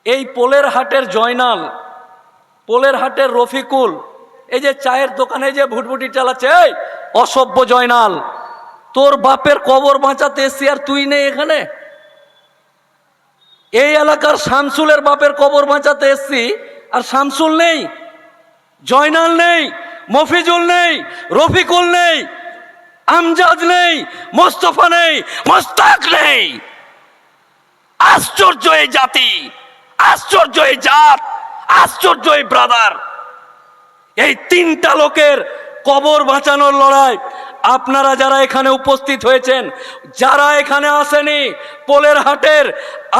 এই পোলের হাটের জয়নাল, পোলের হাটের রফিকুল, এই যে চায়ের দোকানে যে ভুটভুটি চালাচ্ছে, এই অসভ্য জয়নাল, তোর বাপের কবর বাঁচাতে এসছি আর তুই নেই এখানে। এই এলাকার শামসুলের বাপের কবর বাঁচাতে এসছি আর শামসুল নেই, জয়নাল নেই, মফিজুল নেই, রফিকুল নেই, আমজাদ নেই, মোস্তফা নেই, মোস্তাক নেই। আশ্চর্য এই জাতি, আশ্চর্য এই জাত, আশ্চর্য এই ব্রাদার। এই তিনটা লোকের কবর বাঁচানোর লড়াই আপনারা যারা এখানে উপস্থিত হয়েছেন, যারা এখানে আসেনি, পোলের হাটের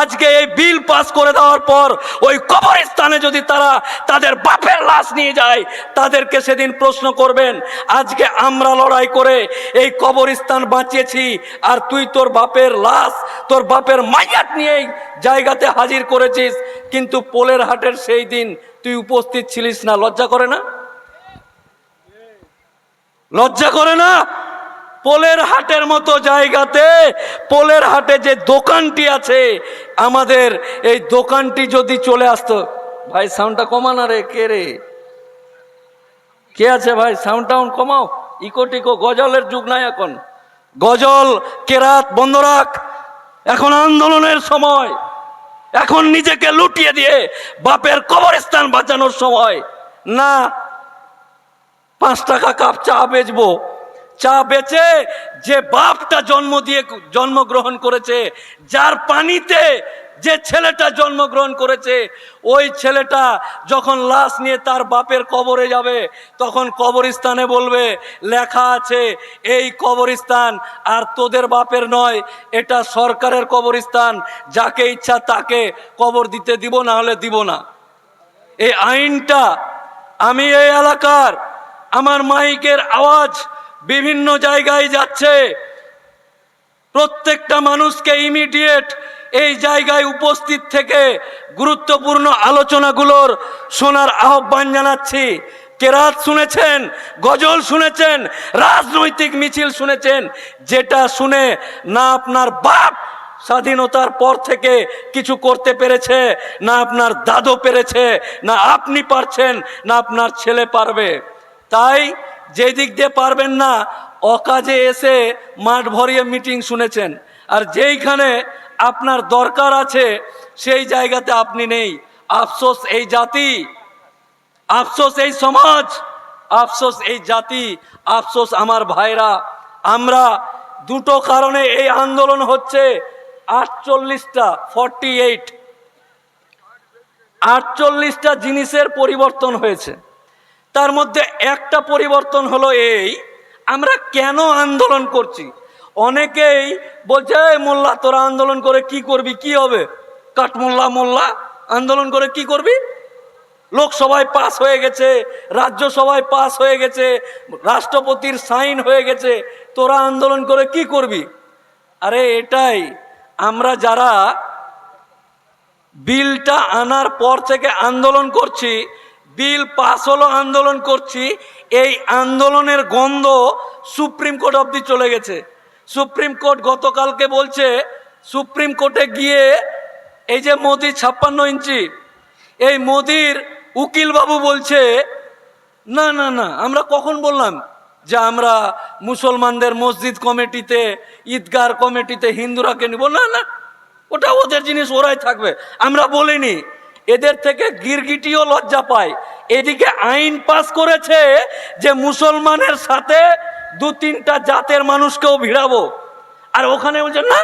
আজকে এই বিল পাস করে দেওয়ার পর ওই কবরস্থানে যদি তারা তাদের বাপের লাশ নিয়ে যায়, তাদেরকে সেদিন প্রশ্ন করবেন, আজকে আমরা লড়াই করে এই কবরস্থান বাঁচিয়েছি আর তুই তোর বাপের লাশ, তোর বাপের মাইয়াত নিয়ে এই জায়গাতে হাজির করেছিস, কিন্তু পোলের হাটের সেই দিন তুই উপস্থিত ছিলিস না। লজ্জা করে না? লজ্জা করে না? পোলের হাটের মতো জায়গাতে, পোলের হাটে যে দোকানটি আছে আমাদের, এই দোকানটি যদি চলে আসতো, ভাই সাউন্ডটা কমা না রে, কে রে, কে আছে ভাই? সাউন্ড টাউন কমাও, ইকো টিকো, গজলের যুগ নাই এখন, গজল কেরাত বন্ধ রাখ, এখন আন্দোলনের সময়, এখন নিজেকে লুটিয়ে দিয়ে বাপের কবরস্থান বাঁচানোর সময় না। 5 টাকা কাপ চা বেচবো, চা বেচে যে বাপটা জন্মগ্রহণ করেছে, যার পানিতে যে ছেলেটা জন্মগ্রহণ করেছে, ওই ছেলেটা যখন লাশ নিয়ে তার বাপের কবরে যাবে, তখন কবরস্থানে বলবে, লেখা আছে এই কবরস্থান আর তোদের বাপের নয়, এটা সরকারের কবরস্থান, যাকে ইচ্ছা তাকে কবর দিতে দিব, না হলে দিব না। এই আইনটা আমি এই এলাকার, আমার মাইকের আওয়াজ বিভিন্ন জায়গায় যাচ্ছে, প্রত্যেকটা মানুষকে ইমিডিয়েট এই জায়গায় উপস্থিত থেকে গুরুত্বপূর্ণ আলোচনাগুলোর শোনার আহ্বান জানাচ্ছি। কেরাত শুনেছেন, গজল শুনেছেন, রাজনৈতিক মিছিল শুনেছেন, যেটা শুনে না আপনার বাপ স্বাধীনতার পর থেকে কিছু করতে পেরেছে, না আপনার দাদু পেরেছে, না আপনি পারছেন, না আপনার ছেলে পারবে। তাই যে দিক দিয়ে পারবেন না, অকাজে এসে মাঠ ভরিয়ে মিটিং শুনেছেন, আর যেইখানে আপনার দরকার আছে সেই জায়গাতে আপনি নেই। আফসোস এই জাতি, আফসোস এই সমাজ, আফসোস এই জাতি, আফসোস আমার ভাইরা। আমরা দুটো কারণে এই আন্দোলন হচ্ছে। 48টা জিনিসের পরিবর্তন হয়েছে। তার মধ্যে একটা পরিবর্তন হলো এই, আমরা কেন আন্দোলন করছি। অনেকেই বলছে, মোল্লা তোরা আন্দোলন করে কি করবি, কি হবে? কাঠমোল্লা মোল্লা আন্দোলন করে কি করবি? লোকসভায় পাস হয়ে গেছে, রাজ্যসভায় পাস হয়ে গেছে, রাষ্ট্রপতির সাইন হয়ে গেছে, তোরা আন্দোলন করে কি করবি? আরে এটাই, আমরা যারা বিলটা আনার পর থেকে আন্দোলন করছি, বিল পাস হলো আন্দোলন করছি, এই আন্দোলনের গন্ধ সুপ্রিম কোর্ট অবধি চলে গেছে। সুপ্রিম কোর্ট গতকালকে বলছে, সুপ্রিম কোর্টে গিয়ে এই যে মোদি 56 ইঞ্চি, এই মোদির উকিল বাবু বলছে, না না না, আমরা কখন বললাম যে আমরা মুসলমানদের মসজিদ কমিটিতে, ঈদগাহ কমিটিতে হিন্দুরাকে নিব? না না, ওটা ওদের জিনিস, ওরাই থাকবে, আমরা বলিনি। এদের থেকে গিরগিটিও লজ্জা পায়। এদিকে আইন পাস করেছে যে মুসলমানের সাথে 2-3টা জাতের মানুষকেও ভিড়াবো, আর ওখানে বলছে না,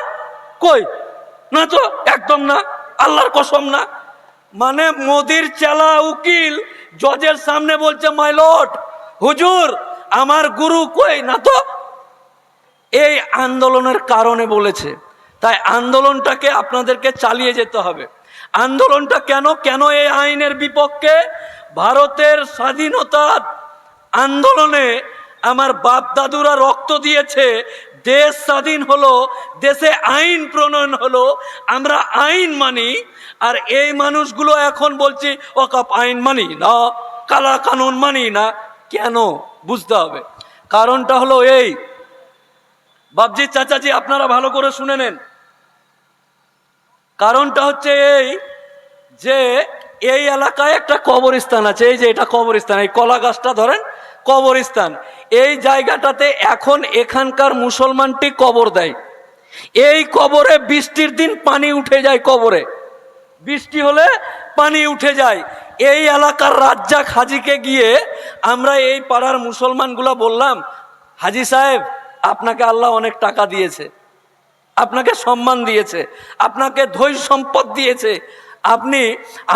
কই না তো, একদম না, আল্লাহর কসম না। মানে মোদির চেলা উকিল জজের সামনে বলছে, মাই লর্ড, হুজুর আমার গুরু কই, না তো। এই আন্দোলনের কারণে বলেছে। তাই আন্দোলনটাকে আপনাদেরকে চালিয়ে যেতে হবে। আন্দোলনটা কেন কেন এই আইনের বিপক্ষে? ভারতের স্বাধীনতার আন্দোলনে আমার বাপ দাদুরা রক্ত দিয়েছে, দেশ স্বাধীন হলো, দেশে আইন প্রণয়ন হলো, আমরা আইন মানি। আর এই মানুষগুলো এখন বলছি ওয়াকফ আইন মানি না, কালা কানুন মানি না। কেন? বুঝতে হবে। কারণটা হলো এই, বাবজি চাচাজি আপনারা ভালো করে শুনে নেন। কারণটা হচ্ছে এই যে এই এলাকায় একটা কবরস্থান আছে, এই যে এটা কবরস্থান, এই কলা গাছটা ধরেন কবরস্থান, এই জায়গাটাতে এখন এখানকার মুসলমানটি কবর দেয়। এই কবরে বৃষ্টির দিন পানি উঠে যায়, কবরে বৃষ্টি হলে পানি উঠে যায়। এই এলাকার রাজ্জাক হাজিকে গিয়ে আমরা এই পাড়ার মুসলমানগুলা বললাম, হাজি সাহেব আপনাকে আল্লাহ অনেক টাকা দিয়েছে, আপনাকে সম্মান দিয়েছে, আপনাকে ধৈর্য সম্পদ দিয়েছে, আপনি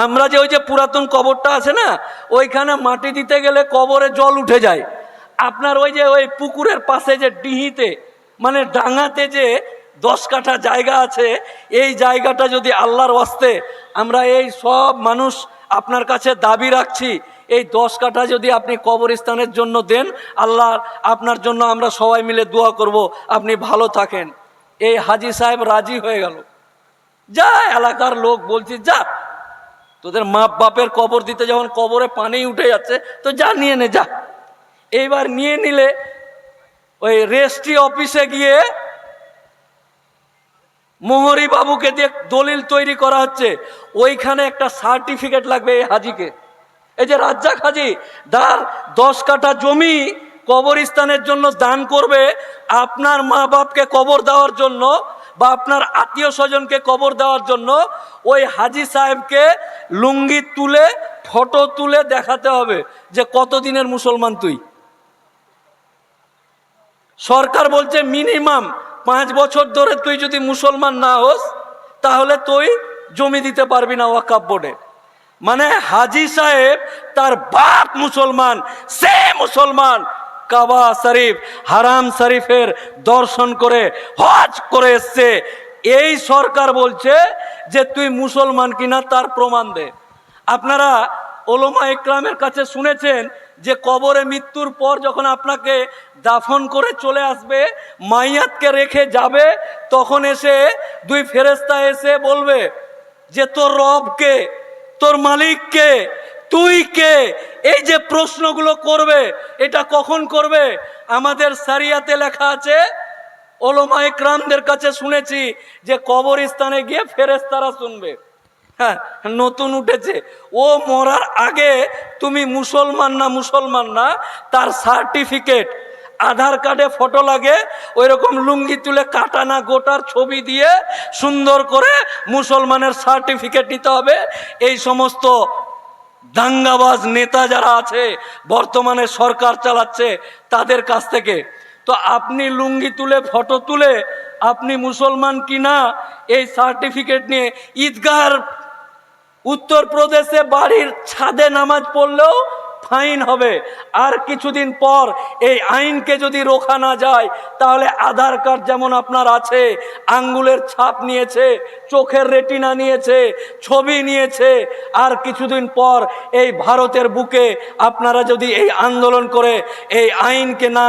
আমরা যে ওই যে পুরাতন কবরটা আছে না, ওইখানে মাটি দিতে গেলে কবরে জল উঠে যায়। আপনার ওই যে ওই পুকুরের পাশে যে ডিহিতে মানে ডাঙাতে যে 10 কাঠা জায়গা আছে, এই জায়গাটা যদি আল্লাহর ওয়াস্তে আমরা এই সব মানুষ আপনার কাছে দাবি রাখছি, এই 10 কাঠা যদি আপনি কবরস্থানের জন্য দেন, আল্লাহ আপনার জন্য আমরা সবাই মিলে দোয়া করব, আপনি ভালো থাকেন। এই হাজি সাহেব রাজি হয়ে গেল। যা এলাকার লোক বলছি, যা তোদের মা বাপের কবর দিতে যখন কবরে পানি উঠে যাচ্ছে তো যা নিয়ে নে যা। এইবার নিয়ে নিলে ওই রেজিস্ট্রি অফিসে গিয়ে মোহরি বাবুকে দিয়ে দলিল তৈরি করা হচ্ছে, ওইখানে একটা সার্টিফিকেট লাগবে এই হাজিকে। এই যে রাজ্জাক হাজি তার 10 কাঠা জমি কবরস্থানের জন্য দান করবে, আপনার মা বাপকে কবর দেওয়ার জন্য বা আপনার আত্মীয় স্বজনকে কবর দেওয়ার জন্য ওই হাজি সাহেবকে লুঙ্গি তুলে ফটো তুলে দেখাতে হবে যে কতদিনের মুসলমান তুই। সরকার বলছে মিনিমাম 5 বছর ধরে তুই যদি মুসলমান না হোস তাহলে তুই জমি দিতে পারবি না ওয়াকফ বোর্ডে। মানে হাজি সাহেব তার বাপ মুসলমান, সে মুসলমান কাবা শরীফ হারাম শরীফের দর্শন করে হজ করে এসছে, এই সরকার বলছে যে তুই মুসলমান কিনা তার প্রমাণ দে। আপনারা ওলামা ইকরামের কাছে শুনেছেন যে কবরে মৃত্যুর পর যখন আপনাকে দাফন করে চলে আসবে, মাইয়াতকে রেখে যাবে, তখন এসে 2 ফেরেশতা এসে বলবে যে তোর রব কে, তোর মালিক কে, তুই কে। এই যে প্রশ্নগুলো করবে, এটা কখন করবে? আমাদের শরিয়াতে লেখা আছে, ওলামা ইকরামদের কাছে শুনেছি যে কবরস্থানে গিয়ে ফেরেশতারা শুনবে। হ্যাঁ, নতুন উঠেছে, ও মরার আগে তুমি মুসলমান না তার সার্টিফিকেট, আধার কার্ডে ফটো লাগে, ওই রকম লুঙ্গি তুলে কাটানা গোটার ছবি দিয়ে সুন্দর করে মুসলমানের সার্টিফিকেট নিতে হবে। এই সমস্ত দাঙ্গাবাজ নেতা যারা আছে বর্তমানে সরকার চালাচ্ছে তাদের কাছ থেকে। তো আপনি লুঙ্গি তুলে ফটো তুলে আপনি মুসলমান কিনা এই সার্টিফিকেট নিয়ে ঈদগাহর উত্তরপ্রদেশে বাড়ির ছাদে নামাজ পড়লেও ফাইন হবে। আর কিছুদিন পর এই আইনকে যদি রোখা না যায় তাহলে আধার কার্ড যেমন আপনার আছে, আঙ্গুলের ছাপ নিয়েছে, চোখের রেটিনা নিয়েছে, ছবি নিয়েছে, আর কিছুদিন পর এই ভারতের বুকে আপনারা যদি এই আন্দোলন করে এই আইনকে না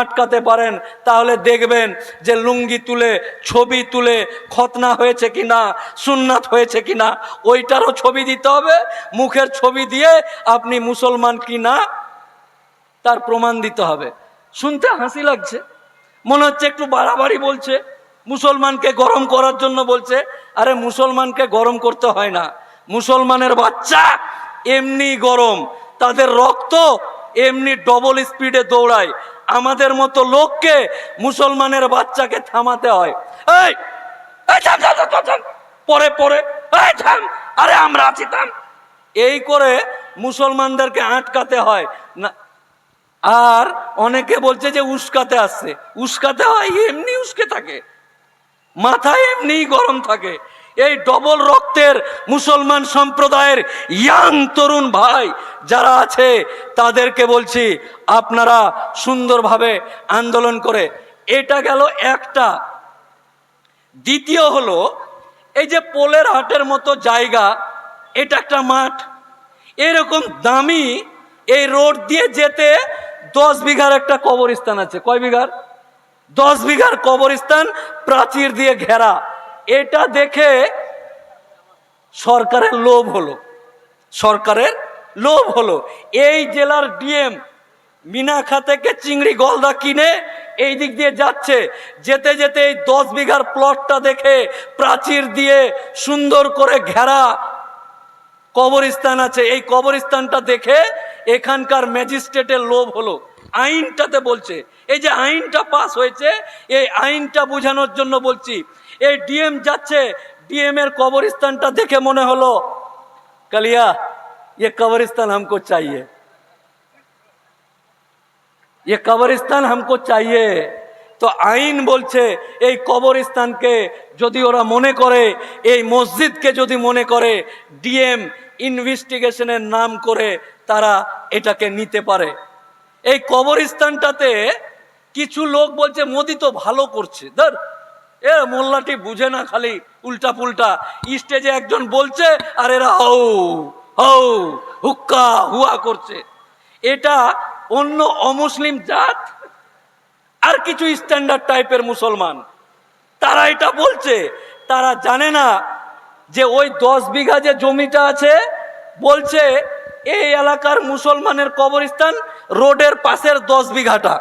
আটকাতে পারেন তাহলে দেখবেন যে লুঙ্গি তুলে ছবি তুলে খতনা হয়েছে কিনা, সুন্নাত হয়েছে কিনা ওইটারও ছবি দিতে হবে, মুখের ছবি দিয়ে আপনি মুসলমান কিনা তার প্রমাণ দিতে হবে। শুনতে হাসি লাগছে, মনে হচ্ছে একটু বাড়াবাড়ি বলছে, মুসলমানকে গরম করার জন্য বলছে। আরে মুসলমানকে গরম করতে হয় না, মুসলমানের বাচ্চা এমনি গরম, তাদের রক্ত এমনি ডবল স্পিডে দৌড়ায়। আমাদের মতো লোককে মুসলমানের বাচ্চাকে থামাতে হয়। এই থাম থাম থাম থাম, পরে পরে এই থাম, আরে আমরা আছি থাম, এই করে মুসলমানদেরকে আটকাতে হয় না। আর অনেকে বলছে যে উস্কাতে আসছে, উস্কাতে হয়, এমনি উস্কে থাকে, মাথায় এমনি গরম থাকে। এই ডবল রক্তের মুসলমান সম্প্রদায়ের ইয়াং তরুণ ভাই যারা আছে তাদেরকে বলছি আপনারা সুন্দরভাবে আন্দোলন করে, এটা গেল একটা। দ্বিতীয় হলো এই যে পোলের হাটের মতো জায়গা, এটা একটা মাঠ, এরকম দামি এই রোড দিয়ে যেতে 10 বিঘার একটা কবরস্থান আছে। কয় বিঘার? 10 বিঘার কবরস্থান, প্রাচীর দিয়ে ঘেরা। এটা দেখে সরকারের লোভ হলো, সরকারের লোভ হলো। এই জেলার ডিএম মিনাখা থেকে চিংড়ি গলদা কিনে এই দিক দিয়ে যাচ্ছে, যেতে যেতে এই 10 বিঘার প্লটটা দেখে প্রাচীর দিয়ে সুন্দর করে ঘেরা কবরস্থান আছে। এই কবরস্থানটা দেখে এখানকার ম্যাজিস্ট্রেটের লোভ হলো, আইনটাতে বলছে, এই যে আইনটা পাস হয়েছে, এই আইনটা বোঝানোর জন্য বলছি। এই ডিএম যাচ্ছে, ডিএম এর কবরস্থানটা দেখে মনে হলো, কালিয়া ये कब्रिस्तान हमको चाहिए, ये कब्रिस्तान हमको चाहिए। তো আইন বলছে এই কবরস্থানকে যদি ওরা মনে করে, এই মসজিদকে যদি মনে করে, ডিএম ইনভেস্টিগেশনের নাম করে তারা এটাকে নিতে পারে। এই কবরস্থানটাতে কিছু লোক বলছে মোদি তো ভালো করছে, ধর এ মোল্লাটি বুঝে না, খালি উল্টা পুল্টা। স্টেজে একজন বলছে আর এরা হৌ হৌ হুক্কা হুয়া করছে। এটা অন্য অমুসলিম জাত আর কিছু স্ট্যান্ডার্ড টাইপের মুসলমান, তারা এটা বলছে। তারা জানে না যে ওই 10 বিঘা যে জমিটা আছে, বলছে এই এলাকার মুসলমানের কবরস্থান রোডের পাশের 10 বিঘাটা।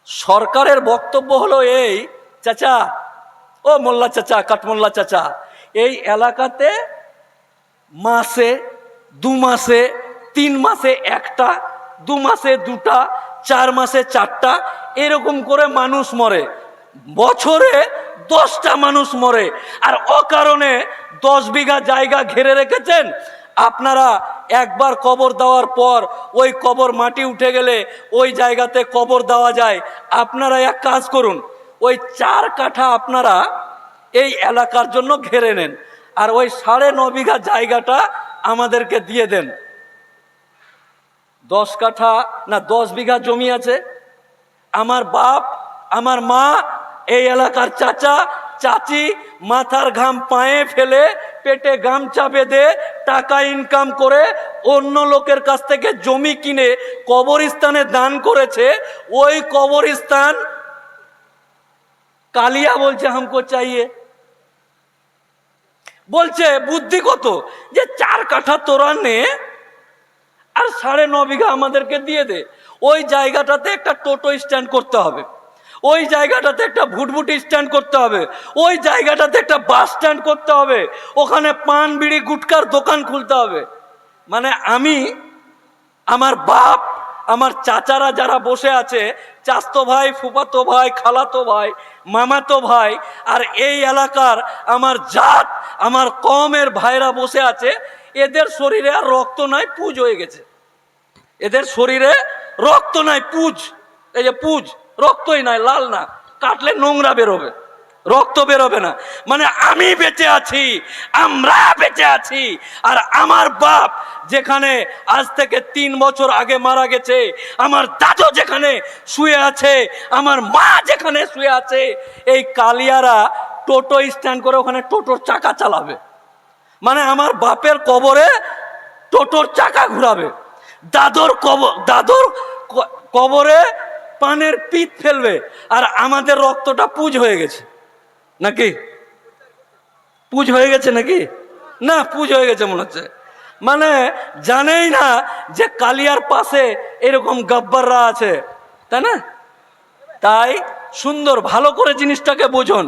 সরকারের বক্তব্য হলো এই, চাচা, ও মোল্লা চাচা, কাঠমোল্লা চাচা, এই এলাকাতে মাসে 2 মাসে 3 মাসে একটা, 2 মাসে 2টা, 4 মাসে 4টা, এরকম করে মানুষ মরে। বছরে 10টা মানুষ মরে, আর অকারণে 10 বিঘা জায়গা ঘিরে রেখেছেন। আপনারা একবার কবর দেওয়ার পর ওই কবর মাটি উঠে গেলে ওই জায়গাতে কবর দেওয়া যায়। আপনারা এক কাজ করুন, ওই 4 কাঠা আপনারা এই এলাকার জন্য ঘিরে নেন, আর ওই 9.5 বিঘা জায়গাটা আমাদেরকে দিয়ে দেন। 10 কাঠা না 10 বিঘা জমি আছে। আমার বাপ, আমার মা, এই এলাকার চাচা চাচি মাথার ঘাম পায়ে ফেলে, পেটে গামছা বেঁধে, টাকা ইনকাম করে অন্য লোকের কাছ থেকে জমি কিনে কবরস্থানে দান করেছে। ওই কবরস্থান কালিয়া বলছে হামকো চাইয়ে। বলছে বুদ্ধি কত, যে 4 কাঠা তোরা নে আর 9.5 বিঘা আমাদেরকে দিয়ে দে। ওই জায়গাটাতে একটা টোটো স্ট্যান্ড করতে হবে, ওই জায়গাটাতে একটা ভুটভুটি স্ট্যান্ড করতে হবে, ওই জায়গাটাতে একটা বাস স্ট্যান্ড করতে হবে, ওখানে পান বিড়ি গুটকার দোকান খুলতে হবে। মানে আমি, আমার বাপ, আমার চাচারা যারা বসে আছে, চাচতো ভাই, ফুফাতো ভাই, খালাতো ভাই, মামাতো ভাই, আর এই এলাকার আমার জাত, আমার কমের ভাইরা বসে আছে, এদের শরীরে আর রক্ত নাই, পুজ হয়ে গেছে। এদের শরীরে রক্ত নাই, পুজ, এই যে পুজ, রক্তই নাই, লাল না, কাটলে নোংরা বেরোবে, রক্ত বেরোবে না। মানে আমি বেঁচে আছি, আমরা বেঁচে আছি, আর আমার বাপ যেখানে আজ থেকে 3 বছর আগে মারা গেছে, আমার দাদু যেখানে শুয়ে আছে, আমার মা যেখানে শুয়ে আছে, এই কালিয়ারা টোটো স্ট্যান্ড করে ওখানে টোটোর চাকা চালাবে। মানে আমার বাপের কবরে টোটোর চাকা ঘুরাবে, দাদুর কবরে পানের পিঠ ফেলবে, আর আমাদের রক্তটা পুজ হয়ে গেছে নাকি? পুজ হয়ে গেছে নাকি? না, পুজ হয়ে গেছে মনে হচ্ছে। মানে জানেই না যে কালিয়ার পাশে এরকম গব্বররা আছে, তাই না? তাই সুন্দর ভালো করে জিনিসটাকে বোঝুন।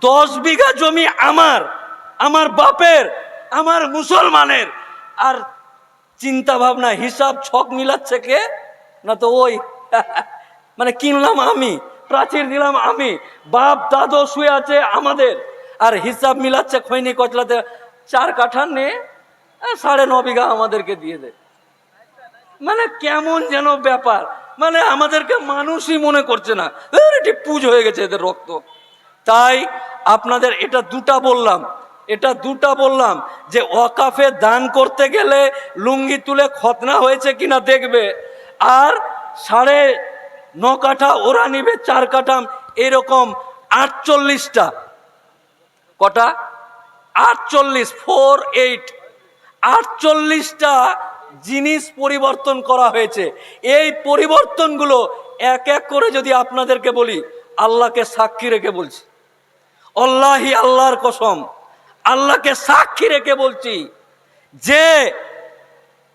10 বিঘা জমি আমার, আমার বাপের, আমার মুসলমানের, আর চিন্তা ভাবনা হিসাব ছক মিলাচ্ছে কে? না তো ওই মানে কিনলাম আমি, প্রাচীর দিলাম আমি, বাপ দাদু শুয়ে আছে আমাদের, আর হিসাব মিলাচ্ছে খৈনি কচলাতে 4 কাঠা নে 9.5 বিঘা আমাদেরকে দিয়ে দে। মানে কেমন যেন ব্যাপার, মানে আমাদেরকে মানুষই মনে করছে না, এটি পুজ হয়ে গেছে এদের রক্ত। তাই আপনাদের এটা দুটা বললাম যে ওয়াকাফে দান করতে গেলে লুঙ্গি তুলে খতনা হয়েছে কিনা দেখবে, আর 9.5 কাঠা ওরা নিবে, 4 কাঠা, এরকম 48টা, কটা? 48, 48টা জিনিস পরিবর্তন করা হয়েছে। এই পরিবর্তনগুলো এক এক করে যদি আপনাদেরকে বলি, আল্লাহকে সাক্ষী রেখে বলছি, আল্লাহি, আল্লাহর কসম, আল্লাহকে সাক্ষী রেখে বলছি, যে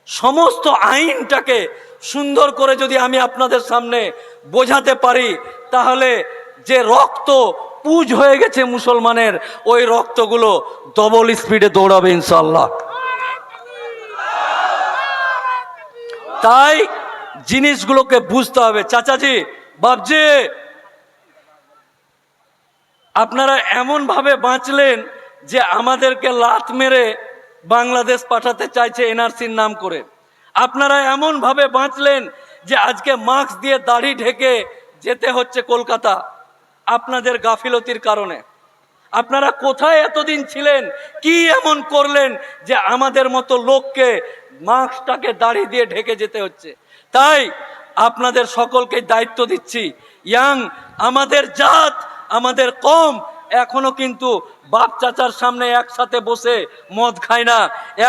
সমস্ত আইনটাকে সুন্দর করে যদি আমি আপনাদের সামনে বোঝাতে পারি, তাহলে যে রক্ত পুজ হয়ে গেছে মুসলমানের, ওই রক্তগুলো ডবল স্পিডে দৌড়াবে ইনশাআল্লাহ। তাই জিনিসগুলোকে বুঝতে হবে। চাচাজি, বাপজি, আপনারা এমন ভাবে বাঁচলেন যে আমাদেরকে লাত মেরে বাংলাদেশ পাঠাতে চাইছে এনআরসির নাম করে। আপনারা এমন ভাবে বাঁচলেন যে আজকে মাস্ক দিয়ে দাড়ি ঢেকে যেতে হচ্ছে কলকাতা আপনাদের গাফিলতির কারণে। আপনারা কোথায় এতদিন ছিলেন? কি এমন করলেন যে আমাদের মতো লোককে মাস্কটাকে দাড়ি দিয়ে ঢেকে যেতে হচ্ছে? তাই আপনাদের সকলকে দায়িত্ব দিচ্ছি, আমাদের জাত, আমাদের কম এখনো কিন্তু বাপ চাচার সামনে একসাথে বসে মদ খায় না,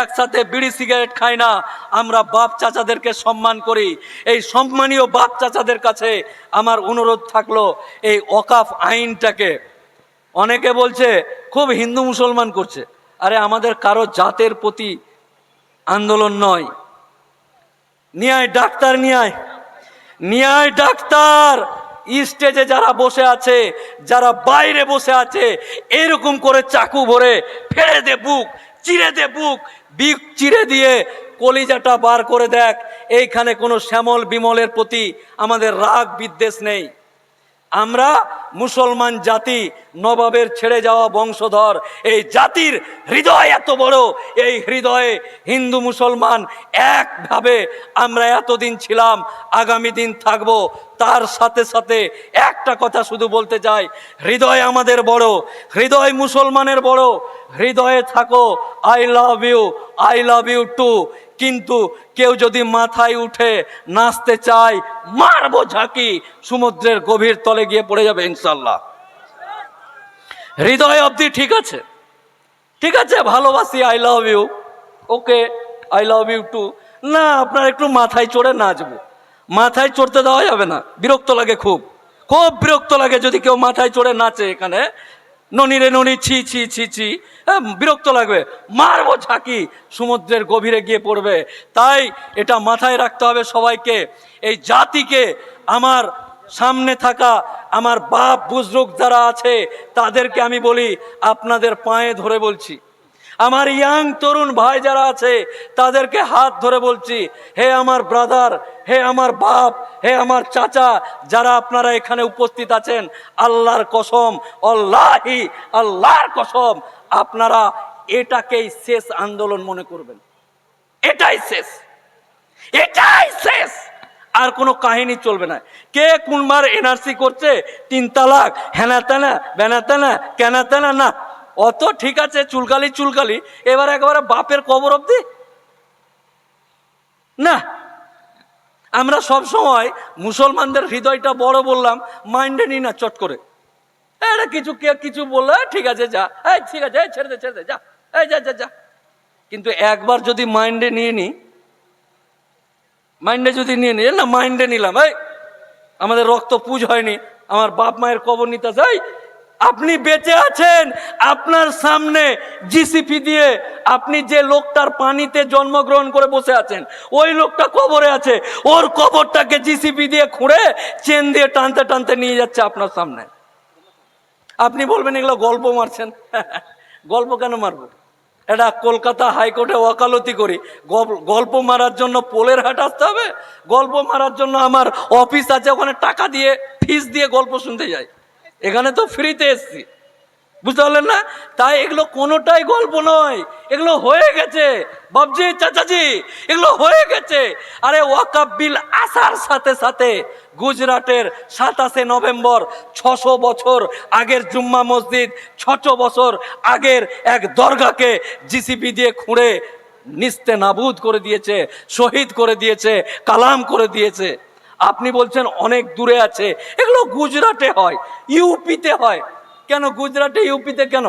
একসাথে বিড়ি সিগারেট খায় না। আমরা বাপ চাচাদেরকে সম্মান করি। এই সম্মানীয় বাপ চাচাদের কাছে আমার অনুরোধ থাকলো, এই ওয়াকফ আইনটাকে, অনেকে বলছে খুব হিন্দু মুসলমান করছে। আরে আমাদের কারো জাতের প্রতি আন্দোলন নয়। নিয়ায় ডাক্তার, নিয়ায় ডাক্তার, স্টেজে যারা বসে আছে, যারা বাইরে বসে আছে, এরকম করে চাকু ভরে ফেড়ে দে বুক, চিরে দে বুক, বিক চিরে দিয়ে কলিজাটা বার করে দেখ। এইখানে কোনো শ্যামল বিমলের প্রতি আমাদের রাগ বিদ্বেষ নেই। আমরা মুসলমান জাতি, নবাবের ছেড়ে যাওয়া বংশধর। এই জাতির হৃদয় এত বড়, এই হৃদয়ে হিন্দু মুসলমান একভাবে আমরা এতদিন ছিলাম, আগামী দিন থাকবো। তার সাথে সাথে একটা কথা শুধু বলতে চাই, হৃদয় আমাদের বড়, হৃদয় মুসলমানের বড়। হৃদয়ে থাকো, আই লাভ ইউ টু। কিন্তু কেউ যদি মাথায় উঠে নাচতে চায়, মারবো ঝাঁকি, সমুদ্রের গভীর তলে গিয়ে পড়ে যাবে ইনশাল্লাহ। হৃদয় অবধি ঠিক আছে, ঠিক আছে, ভালোবাসি, I love you, okay, I love you too. না, আপনার একটু মাথায় চড়ে নাচবো, মাথায় চড়তে দেওয়া যাবে না, বিরক্ত লাগে, খুব খুব বিরক্ত লাগে যদি কেউ মাথায় চড়ে নাচে। এখানে ননি রে ননি, ছি ছি ছি ছি, বিরক্ত লাগবে, মারবো ঝাঁকি, সমুদ্রের গভীরে গিয়ে পড়বে। তাই এটা মাথায় রাখতে হবে সবাইকে। এই জাতিকে, আমার সামনে থাকা আমার বাপ বুজরুগ যারা আছে তাদেরকে আমি বলি, আপনাদের পায়ে ধরে বলছি, আমার ইয়াং তরুণ ভাই যারা আছে তাদেরকে হাত ধরে বলছি, হে আমার ব্রাদার, হে আমার বাপ, হে আমার চাচা, যারা আপনারা এখানে উপস্থিত আছেন, আল্লাহর কসম, আল্লাহর কসম, আপনারা এটাকেই শেষ আন্দোলন মনে করবেন। এটাই শেষ, এটাই শেষ, আর কোনো কাহিনী চলবে না। কে কোনবার এনআরসি করছে, 3 তালাক, হেনা তেনা, বেনা তেনা, কেনা তেনা, না অত ঠিক আছে, চুলকালি, এবার একেবারে বাপের কবর অবধি না। আমরা সব সময় মুসলমানদের হৃদয়টা বড় বললাম, মাইন্ডে নি না চট করে। এটা কিছু বললো, ঠিক আছে যা, ঠিক আছে, ছেড়ে দে যা, যা। কিন্তু একবার যদি মাইন্ডে নিয়ে নি, না মাইন্ডে নিলাম, আমাদের রক্ত পুজ হয়নি, আমার বাপ মায়ের কবর নিতে যাই, আপনি বেঁচে আছেন, আপনার সামনে জিসিপি দিয়ে আপনি যে লোকটার পানিতে জন্মগ্রহণ করে বসে আছেন, ওই লোকটা কবরে আছে, ওর কবরটাকে জিসিপি দিয়ে খুঁড়ে চেন দিয়ে টানতে টানতে নিয়ে যাচ্ছে আপনার সামনে। আপনি বলবেন এগুলো গল্প মারছেন। গল্প কেন মারবো? এটা কলকাতা হাইকোর্টে ওকালতি করি, গল্প মারার জন্য পোলের হাট আসতে হবে? গল্প মারার জন্য আমার অফিস আছে, ওখানে টাকা দিয়ে ফিস দিয়ে গল্প শুনতে যাই, এখানে তো ফ্রিতে এসছি, বুঝতে পারলেন না? তাই এগুলো কোনোটাই গল্প নয়, এগুলো হয়ে গেছে বাবজি, চাচাজি, এগুলো হয়ে গেছে। আরে ওয়াকফ বিল আসার সাথে সাথে গুজরাটের 27 নভেম্বর 600 বছর আগের জুম্মা মসজিদ, 600 বছর আগের এক দরগাকে জিসিপি দিয়ে খুঁড়ে নিস্তে নাবুদ করে দিয়েছে, শহীদ করে দিয়েছে, কালাম করে দিয়েছে। আপনি বলছেন অনেক দূরে আছে, এগুলো গুজরাটে হয়, ইউপিতে হয়। কেন গুজরাটে, ইউপিতে কেন?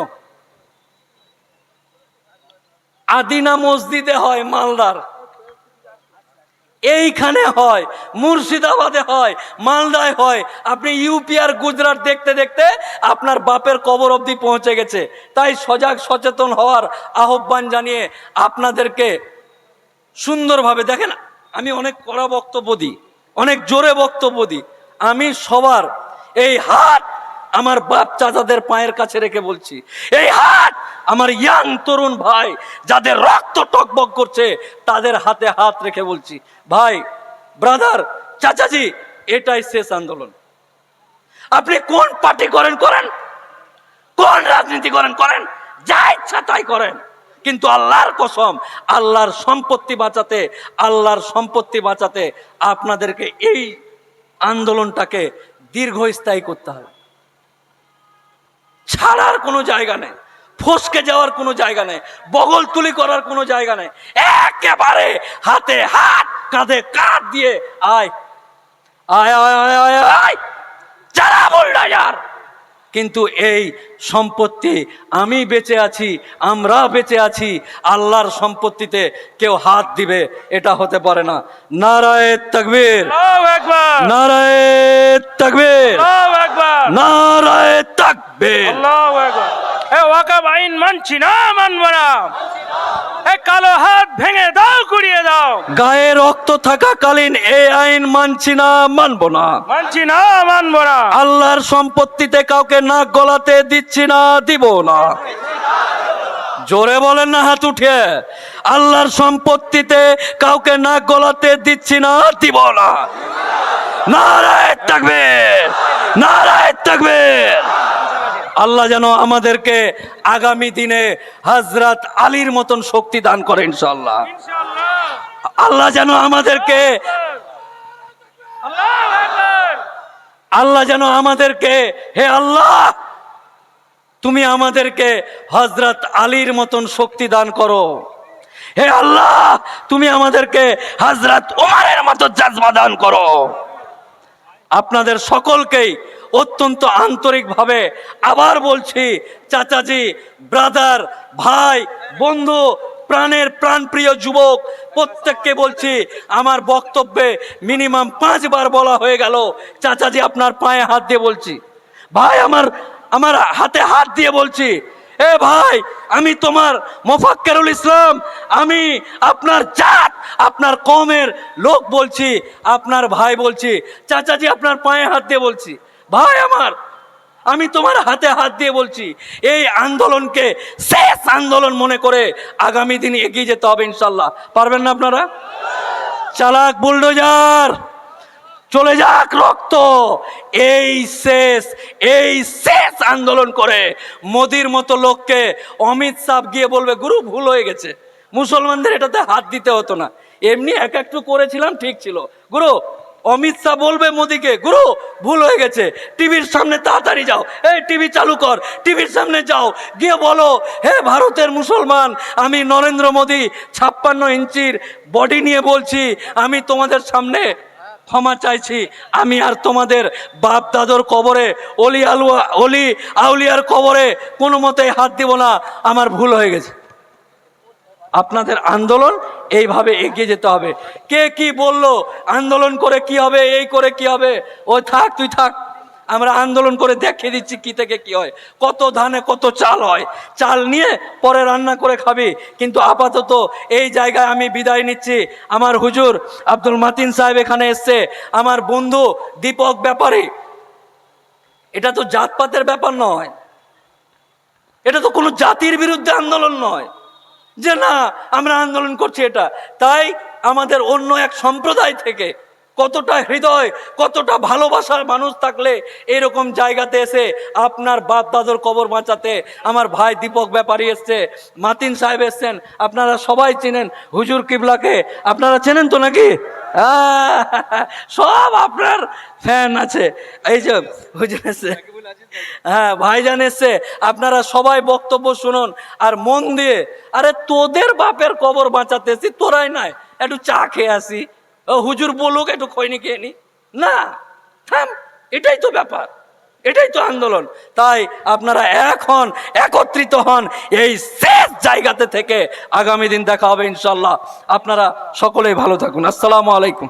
আদিনা মসজিদে হয়, মালদার এইখানে হয়, মুর্শিদাবাদে হয়, মালদায় হয়। আপনি ইউপি আর গুজরাট দেখতে দেখতে আপনার বাপের কবর অবধি পৌঁছে গেছে। তাই সজাগ সচেতন হওয়ার আহ্বান জানিয়ে আপনাদেরকে সুন্দরভাবে দেখেন, আমি অনেক কড়া বক্তব্য দিই, অনেক জোরে বক্তব্য দিই, আমি সবার এই হাত আমার বাপ চাচাদের পায়ের কাছে রেখে বলছি, এই হাত আমার ইয়াং তরুণ ভাই যাদের রক্ত টকবক করছে তাদের হাতে হাত রেখে বলছি, ভাই ব্রাদার, চাচাজি, এটাই শেষ আন্দোলন। আপনি কোন পার্টি করেন করেন, কোন রাজনীতি করেন করেন, যা ইচ্ছা তাই করেন, কিন্তু আল্লাহর কসম, আল্লাহর সম্পত্তি বাঁচাতে আপনাদেরকে এই আন্দোলনটাকে দীর্ঘস্থায়ী করতে হবে। ছাড়ার কোনো জায়গা নেই, ফসকে যাওয়ার কোনো জায়গা নেই, বগলতুলি করার কোনো জায়গা নেই। একেবারে হাতে হাত, কাঁধে কাঁধ দিয়ে আয় আয় আয় আয় আয় আয়, যারা বুলডোজার। কিন্তু এই সম্পত্তি, আমি বেঁচে আছি, আমরা বেঁচে আছি, আল্লাহর সম্পত্তিতে কেউ হাত দিবে এটা হতে পারে না। নারায়ে তাকবীর, নারায়ে তাকবীর, নারায়ে তাকবীর। ওয়াকফ আইন মানছি না, মানব না। কালো হাত ভেঙে দাও, গুড়িয়ে দাও। গায়ে রক্ত থাকাকালীন এই আইন মানছি না, মানব না, মানছি না, মানব না। আল্লাহর সম্পত্তিতে কাউকে নাক গলাতে দিচ্ছি না, দিব না। জোরে বলেন না হাত উঠে, আল্লাহর সম্পত্তিতে কাউকে নাক গলাতে দিচ্ছি না, দিব না। নারায়ে তাকবীর, নারায়ে তাকবীর। আল্লাহ যেন আমাদেরকে আগামী দিনে হযরত আলীর মতন শক্তি দান করে ইনশাআল্লাহ। আল্লাহ যেন আমাদেরকে, আল্লাহ যেন আমাদেরকে, হে আল্লাহ তুমি আমাদেরকে হযরত আলীর মতন শক্তি দান করো। হে আল্লাহ তুমি আমাদেরকে হযরত ওমরের মতো জজবা দান করো। আপনাদের সকলকেই অত্যন্ত আন্তরিকভাবে আবার বলছি, চাচাজি, ব্রাদার, ভাই, বন্ধু, প্রাণের প্রাণপ্রিয় যুবক, প্রত্যেককে বলছি, আমার বক্তব্যে মিনিমাম 5 বার বলা হয়ে গেল, চাচাজি আপনার পায়ে হাত দিয়ে বলছি, ভাই আমার হাতে হাত দিয়ে বলছি, এ ভাই আমি তোমার মোফাক্কেরুল ইসলাম, আমি আপনার জাত, আপনার কওমের লোক বলছি, আপনার ভাই বলছি, চাচাজি আপনার পায়ে হাত দিয়ে বলছি, ভাই আমার, আমি তোমার হাতে হাত দিয়ে বলছি, এই আন্দোলনকে শেষ আন্দোলন মনে করে আগামী দিন এগিয়ে যেতে হবে ইনশাল্লাহ। পারবেন না আপনারা? চালাক বুলডোজার, চলে যাক রক্ত, এই শেষ আন্দোলন করে মোদির মতো লোককে অমিত শাহ গিয়ে বলবে, গুরু ভুল হয়ে গেছে, মুসলমানদের এটাতে হাত দিতে হতো না, এমনি একটু করেছিলাম ঠিক ছিল। গুরু অমিত শাহ বলবে মোদিকে, গুরু ভুল হয়ে গেছে, টিভির সামনে তাড়াতাড়ি যাও, এই টিভি চালু কর, টিভির সামনে যাও, গিয়ে বলো, হে ভারতের মুসলমান, আমি নরেন্দ্র মোদি 56 ইঞ্চির বডি নিয়ে বলছি, আমি তোমাদের সামনে ক্ষমা চাইছি, আমি আর তোমাদের বাপ দাদর কবরে, অলি আউলিয়ার কবরে কোনো মতেই হাত দিব না, আমার ভুল হয়ে গেছে। আপনাদের আন্দোলন এইভাবে এগিয়ে যেতে হবে। কে কি বললো আন্দোলন করে কি হবে, এই করে কি হবে, ওই থাক, তুই থাক, আমরা আন্দোলন করে দেখিয়ে দিচ্ছি কি থেকে কি হয়, কত ধানে কত চাল হয়, চাল নিয়ে পরে রান্না করে খাবি। কিন্তু আপাতত এই জায়গায় আমি বিদায় নিচ্ছি। আমার হুজুর আব্দুল মাতিন সাহেব এখানে এসছে, আমার বন্ধু দীপক ব্যাপারী। এটা তো জাতপাতের ব্যাপার নয়, এটা তো কোনো জাতির বিরুদ্ধে আন্দোলন নয় যে না আমরা আন্দোলন করছি এটা। তাই আমাদের অন্য এক সম্প্রদায় থেকে কতটা হৃদয়, কতটা ভালোবাসার মানুষ থাকলে এরকম জায়গাতে এসে আপনার বাপ দাদর কবর বাঁচাতে আমার ভাই দীপক ব্যাপারী এসছে, মাতিন সাহেব এসছেন, আপনারা সবাই চেনেন হুজুর কিবলাকে, আপনারা চেনেন তো নাকি? সব আপনার ফ্যান আছে, এই যে হুজুর এসছে, হ্যাঁ ভাইজান এসছে, আপনারা সবাই বক্তব্য শুনুন আর মন দিয়ে। আরে তোদের বাপের কবর বাঁচাতেছি, তোরাই নাই একটু চা খেয়ে আসি, হুজুর বলুক একটু খৈনি খেয়ে নি, না থাম, এটাই তো ব্যাপার, এটাই তো আন্দোলন। তাই আপনারা এখন একত্রিত হন এই শেষ জায়গাতে থেকে, আগামী দিন দেখা হবে ইনশাল্লাহ। আপনারা সকলেই ভালো থাকুন। আসসালামু আলাইকুম।